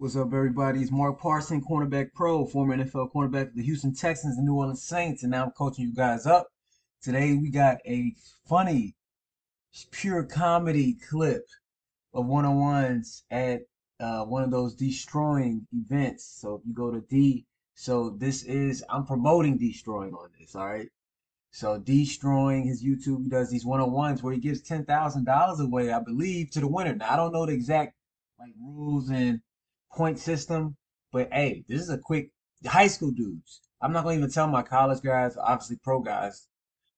What's up, everybody? It's Mark Parson, cornerback pro, former NFL cornerback for the Houston Texans and New Orleans Saints, and now I'm coaching you guys up. Today we got a funny, pure comedy clip of one-on-ones at one of those Deestroying events. So if you go to I'm promoting Deestroying on this, all right? So Deestroying his YouTube, he does these one-on-ones where he gives $10,000 away, I believe, to the winner. Now I don't know the exact rules and point system, but hey, this is a quick high school dudes. I'm not gonna even tell my college guys, obviously pro guys,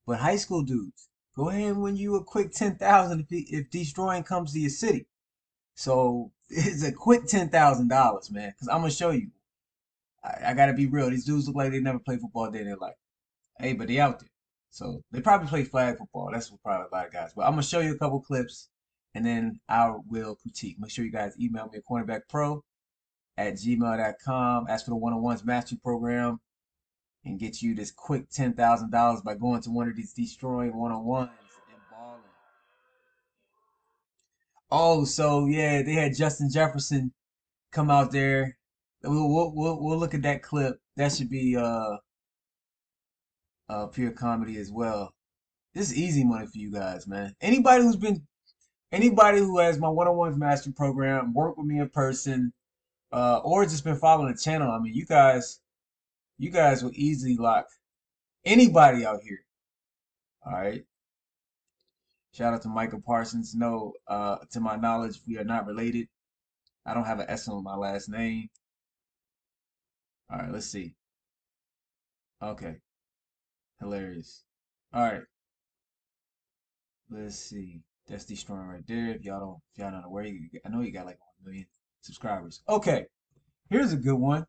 but high school dudes, go ahead and win you a quick 10,000 if Deestroying comes to your city. So it's a quick $10,000, man, because I'm gonna show you. I gotta be real. These dudes look like they never played football a day in their life. Hey, but they out there. So they probably play flag football. That's what probably a lot of guys. But I'm gonna show you a couple clips and then I will critique. Make sure you guys email me at cornerbackpro@gmail.com. Ask for the one-on-ones mastery program and get you this quick $10,000 by going to one of these Deestroying one-on-ones and balling. Oh, so yeah, they had Justin Jefferson come out there. We'll look at that clip. That should be pure comedy as well. This is easy money for you guys, man. Anybody who has my one-on-ones mastery program, work with me in person, or just been following the channel. I mean, you guys will easily lock anybody out here. All right. Shout out to Michael Parsons. No, to my knowledge, we are not related. I don't have an S on my last name. All right, let's see. Okay, hilarious. All right, let's see. That's Deestroying right there. If y'all not aware, I know you got like 1 million subscribers. Okay, here's a good one.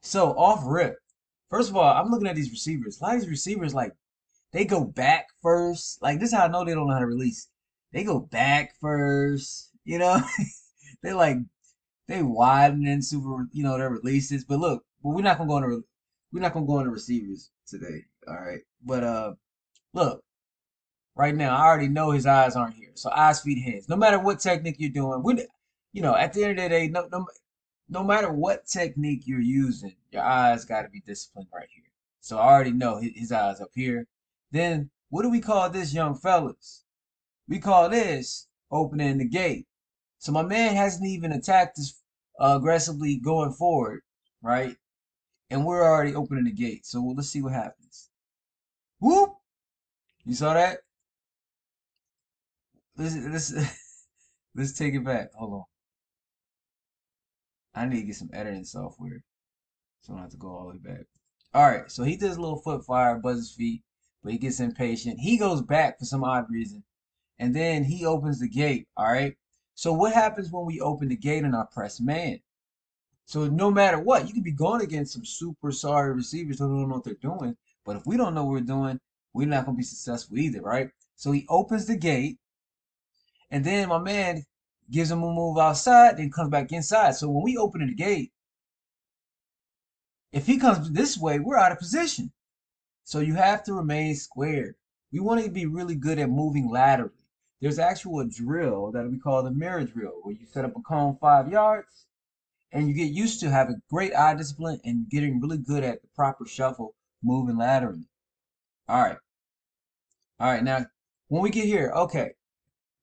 So off rip. First of all, I'm looking at these receivers. A lot of these receivers, like, they go back first. Like, this is how I know they don't know how to release. They go back first. They like they widen and super, their releases. But look, well, we're not gonna go into receivers today. All right. But look, right now, I already know his eyes aren't here. So eyes, feet, hands. No matter what technique you're doing, at the end of the day, no matter what technique you're using, your eyes got to be disciplined right here. So I already know his eyes up here. Then what do we call this, young fellas? We call this opening the gate. So my man hasn't even attacked us aggressively going forward, right? And we're already opening the gate. So let's see what happens. Whoop! You saw that? Let's let's take it back. Hold on. I need to get some editing software, so I don't have to go all the way back. All right, so he does a little foot fire, buzzes his feet, but he gets impatient. He goes back for some odd reason, and then he opens the gate. All right. So what happens when we open the gate and I press man? So no matter what, you could be going against some super sorry receivers who don't know what they're doing. But if we don't know what we're doing, we're not gonna be successful either, right? So he opens the gate, and then my man gives him a move outside, then comes back inside. So when we open the gate, if he comes this way, we're out of position. So you have to remain square. We want to be really good at moving laterally. There's actual a drill that we call the mirror drill, where you set up a cone 5 yards, and you get used to having great eye discipline and getting really good at the proper shuffle, moving laterally. All right. All right. Now, when we get here, okay,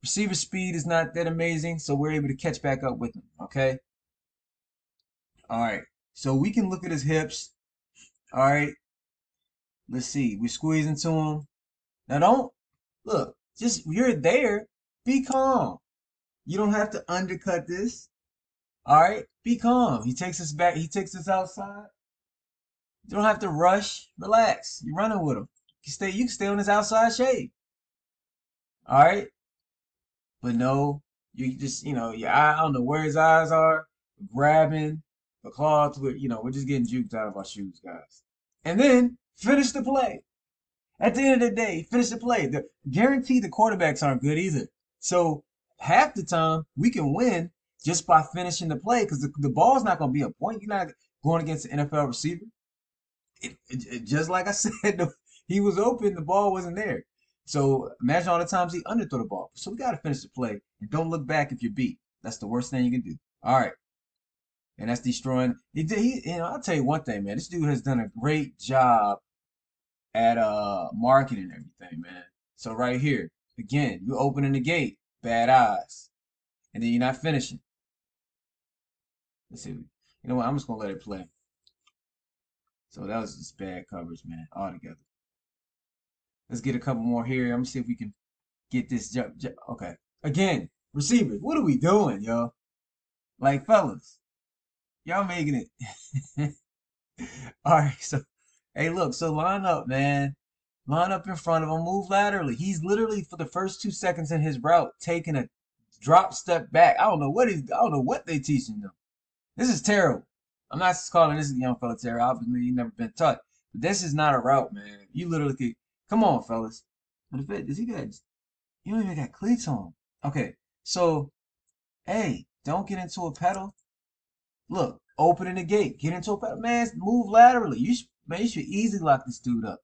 receiver speed is not that amazing, so we're able to catch back up with him. Okay. All right. So we can look at his hips. All right. Let's see. We're squeezing to him. Now, don't look, just you're there. Be calm. You don't have to undercut this. All right. Be calm. He takes us back. He takes us outside. You don't have to rush. Relax. You're running with him. You can stay on his outside shade. All right. But no, you just, your eye, I don't know where his eyes are, grabbing the cloth with, we're just getting juked out of our shoes, guys. And then finish the play. At the end of the day, finish the play. Guarantee the quarterbacks aren't good either. So half the time we can win just by finishing the play because the ball's not going to be a point. You're not going against an NFL receiver. Just like I said, he was open, the ball wasn't there. So imagine all the times he underthrew the ball. So we got to finish the play and don't look back if you're beat. That's the worst thing you can do. All right. And that's destroying. I'll tell you one thing, man. This dude has done a great job at marketing and everything, man. So right here, again, you opening the gate, bad eyes, and then you're not finishing. Let's see. You know what? I'm just gonna let it play. So that was just bad coverage, man, altogether. Let's get a couple more here. I'm gonna see if we can get this jump. Okay. Again, receivers. What are we doing, yo? Like, fellas, y'all making it. All right. So, hey, look. So line up, man. Line up in front of him. Move laterally. He's literally for the first 2 seconds in his route taking a drop step back. I don't know what I don't know what they teaching them. This is terrible. I'm not calling this young fella terrible. Obviously, he's never been taught. But this is not a route, man. You literally could. Come on, fellas. But if it does he got? You don't even got cleats on. Okay, so hey, don't get into a pedal. Look, opening the gate, get into a pedal. Man, move laterally. Man, you should easily lock this dude up.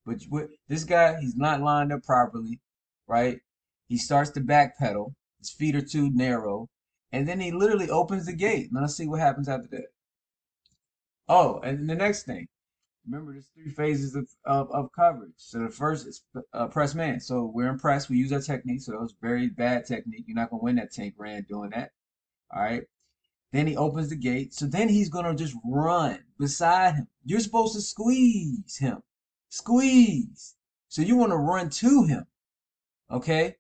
But with this guy, he's not lined up properly, right? He starts to backpedal. His feet are too narrow, and then he literally opens the gate. Now let's see what happens after that. Oh, and the next thing. Remember, there's 3 phases of coverage. So the first is press man. So we're in press. We use that technique. So that was very bad technique. You're not going to win that 10 grand doing that. All right. Then he opens the gate. So then he's going to just run beside him. You're supposed to squeeze him. Squeeze. So you want to run to him. Okay.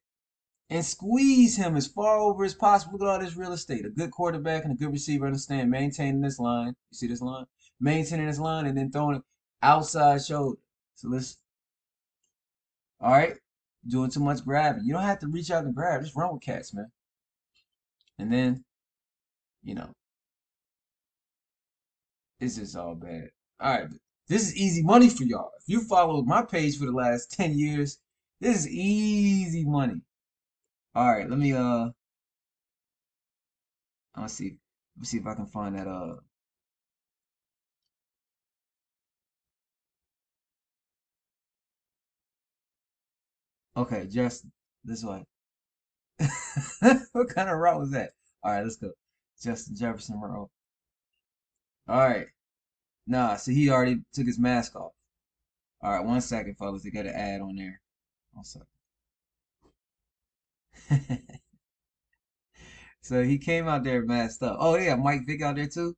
And squeeze him as far over as possible. Look at all this real estate. A good quarterback and a good receiver understand maintaining this line. You see this line? Maintaining this line and then throwing it outside shoulder. So let's, all right, doing too much grabbing. You don't have to reach out and grab. Just run with cats, man. And then, you know, it's just all bad. All right, this is easy money for y'all. If you followed my page for the last 10 years, this is easy money. All right, let's see. Let's see if I can find that okay, Justin. This way. What kind of route was that? All right, let's go. Justin Jefferson route. All right. Nah, see, he already took his mask off. All right, 1 second, fellas. They got an ad on there. 1 second. So he came out there masked up. Oh, yeah, Mike Vick out there too?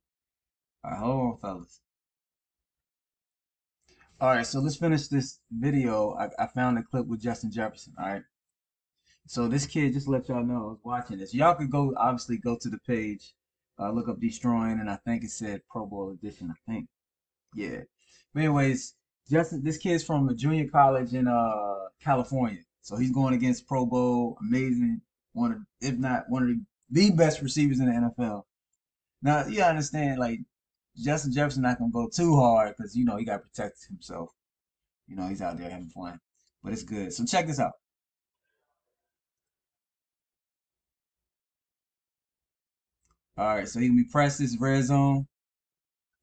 All right, hold on, fellas. All right, so let's finish this video. I found a clip with Justin Jefferson. All right. So this kid, just to let y'all know, I was watching this. Y'all could go, obviously, go to the page, look up Deestroying, and I think it said Pro Bowl edition. I think. Yeah. But anyways, Justin, this kid's from a junior college in California. So he's going against Pro Bowl, amazing, one of, if not one of the best receivers in the NFL. Now you understand, like Justin Jefferson not gonna go too hard because you know he got to protect himself. You know he's out there having fun, but it's good. So check this out. All right, so he gonna be pressed this red zone.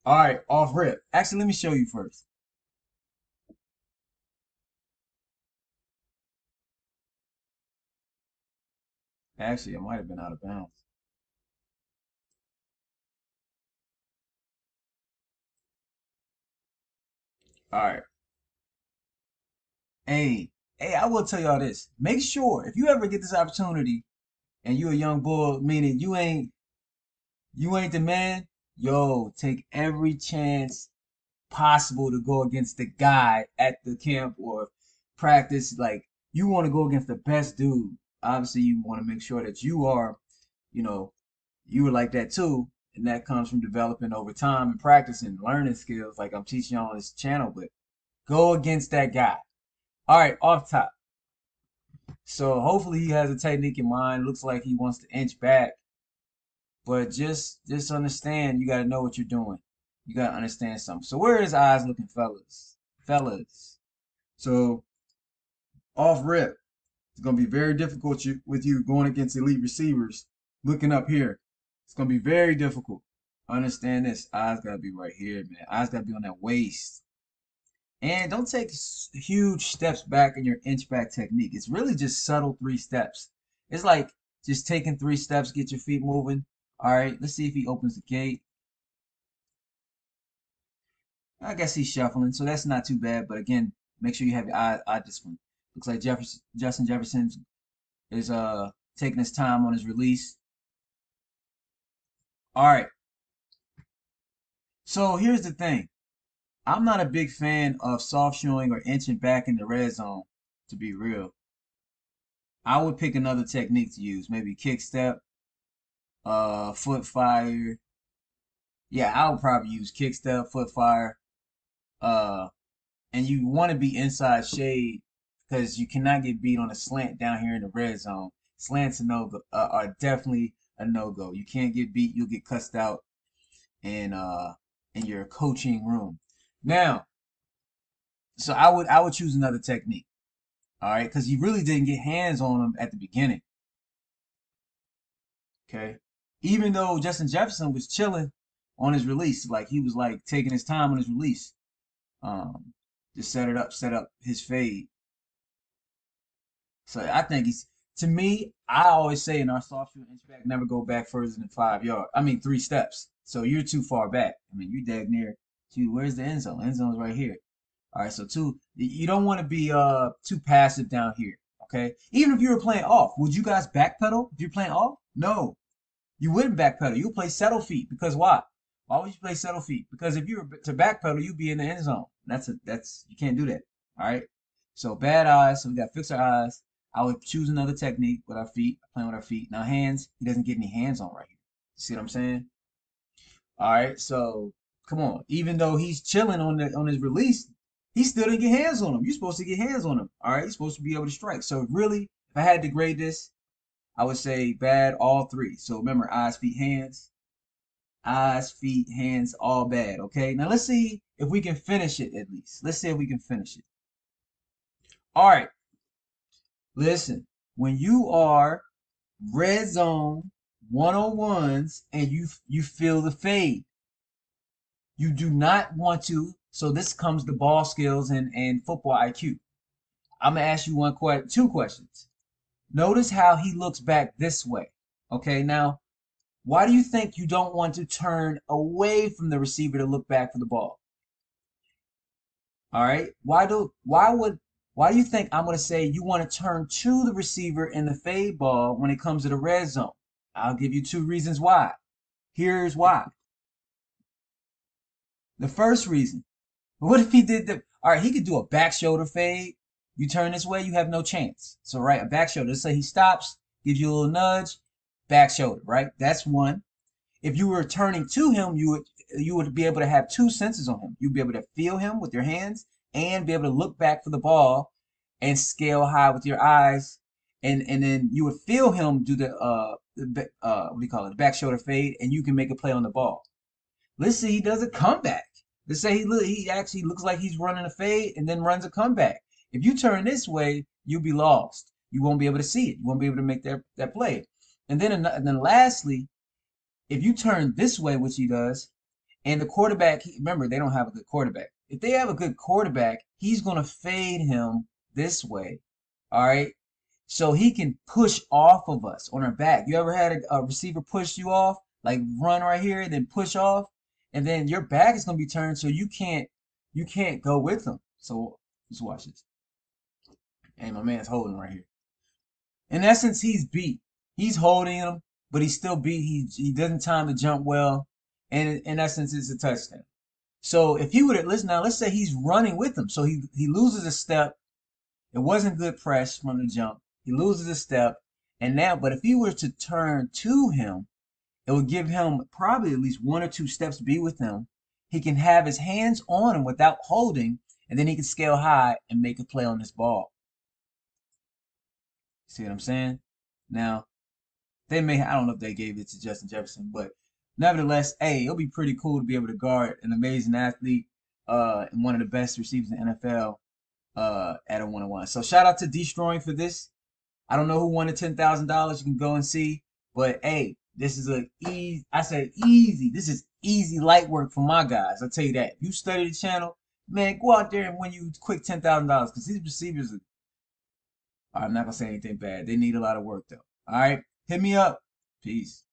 All right, off rip. Actually, let me show you first. Actually, it might have been out of bounds. All right. Hey, I will tell y'all this. Make sure if you ever get this opportunity and you a young bull, meaning you ain't the man, yo, take every chance possible to go against the guy at the camp or practice. Like you want to go against the best dude. Obviously, you want to make sure that you are, you know, you were like that too. And that comes from developing over time and practicing, learning skills like I'm teaching y'all on this channel. But go against that guy. All right, off top. So hopefully he has a technique in mind. Looks like he wants to inch back, but just understand you got to know what you're doing. You got to understand something. So where are his eyes looking, fellas? Fellas. So off rip, it's gonna be very difficult with you going against elite receivers. Looking up here, it's gonna be very difficult. Understand this. Eyes gotta be right here, man. Eyes gotta be on that waist. And don't take huge steps back in your inch back technique. It's really just subtle 3 steps. It's like Just taking 3 steps, get your feet moving. All right, let's see if he opens the gate. I guess he's shuffling, so that's not too bad. But again, make sure you have your eye discipline. Looks like Justin Jefferson is taking his time on his release. All right. So here's the thing. I'm not a big fan of soft showing or inching back in the red zone, to be real. I would pick another technique to use, maybe kick step, foot fire. Yeah, I would probably use kick step, foot fire. Uh, and you want to be inside shade because you cannot get beat on a slant down here in the red zone. Slants are definitely a no-go. You can't get beat, you'll get cussed out in your coaching room. Now, so I would choose another technique. All right, because you really didn't get hands on him at the beginning. Okay, even though Justin Jefferson was chilling on his release, like he was like taking his time on his release, um, just set up his fade. So I think to me, I always say in our soft shoe inch back, never go back further than 5 yards. I mean 3 steps. So you're too far back. I mean you dag near. Gee, where's the end zone? End zone's right here. All right, so you don't want to be too passive down here. Okay, even if you were playing off, would you guys backpedal if you're playing off? No, you wouldn't backpedal. You would play settle feet because why? Why would you play settle feet? Because if you were to backpedal, you'd be in the end zone. That's you can't do that. All right. So bad eyes. So we got to fix our eyes. I would choose another technique with our feet, playing with our feet. Now hands, he doesn't get any hands on right here. See what I'm saying? All right. So come on. Even though he's chilling on his release, he still didn't get hands on him. You're supposed to get hands on him. All right. You're supposed to be able to strike. So really, if I had to grade this, I would say bad all three. So remember, eyes, feet, hands. Eyes, feet, hands, all bad. Okay. Now let's see if we can finish it at least. Let's see if we can finish it. All right. Listen, when you are red zone 101s and you feel the fade, you do not want to. So this comes to ball skills and football IQ. I'm gonna ask you two questions. Notice how he looks back this way. Okay, now why do you think you don't want to turn away from the receiver to look back for the ball? All right. Why do you think I'm going to say you want to turn to the receiver in the fade ball when it comes to the red zone? I'll give you 2 reasons why. Here's why. The first reason. What if he did all right, he could do a back shoulder fade. You turn this way, you have no chance. So right, a back shoulder. Let's say he stops, gives you a little nudge, back shoulder, right? That's one. If you were turning to him, you would be able to have 2 senses on him. You'd be able to feel him with your hands and be able to look back for the ball and scale high with your eyes, and then you would feel him do the what do you call it, the back shoulder fade, and you can make a play on the ball. Let's say he does a comeback. Let's say he actually looks like he's running a fade and then runs a comeback. If you turn this way, you'll be lost. You won't be able to see it. You won't be able to make that play. And then lastly, if you turn this way, which he does, and the quarterback, remember, they don't have a good quarterback. If they have a good quarterback, he's going to fade him this way. All right. So he can push off of us on our back. You ever had a receiver push you off, like run right here and then push off, and then your back is going to be turned, so you can't go with them. So let's watch this. And my man's holding right here. In essence, he's beat. He's holding him, but he's still beat. He doesn't time the jump well, and in essence, it's a touchdown. So if he would have listen now, let's say he's running with him, so he loses a step. It wasn't good press from the jump. He loses a step, and now, but if he were to turn to him, it would give him probably at least 1 or 2 steps to be with him. He can have his hands on him without holding, and then he can scale high and make a play on this ball. See what I'm saying? Now, I don't know if they gave it to Justin Jefferson, but nevertheless, hey, it'll be pretty cool to be able to guard an amazing athlete and one of the best receivers in the NFL at a 1-on-1. So shout out to Deestroying for this. I don't know who won the $10,000. You can go and see. But hey, this is easy. This is easy light work for my guys. I'll tell you that. If you study the channel, man, go out there and win you quick $10,000 because these receivers I'm not gonna say anything bad. They need a lot of work though. All right. Hit me up. Peace.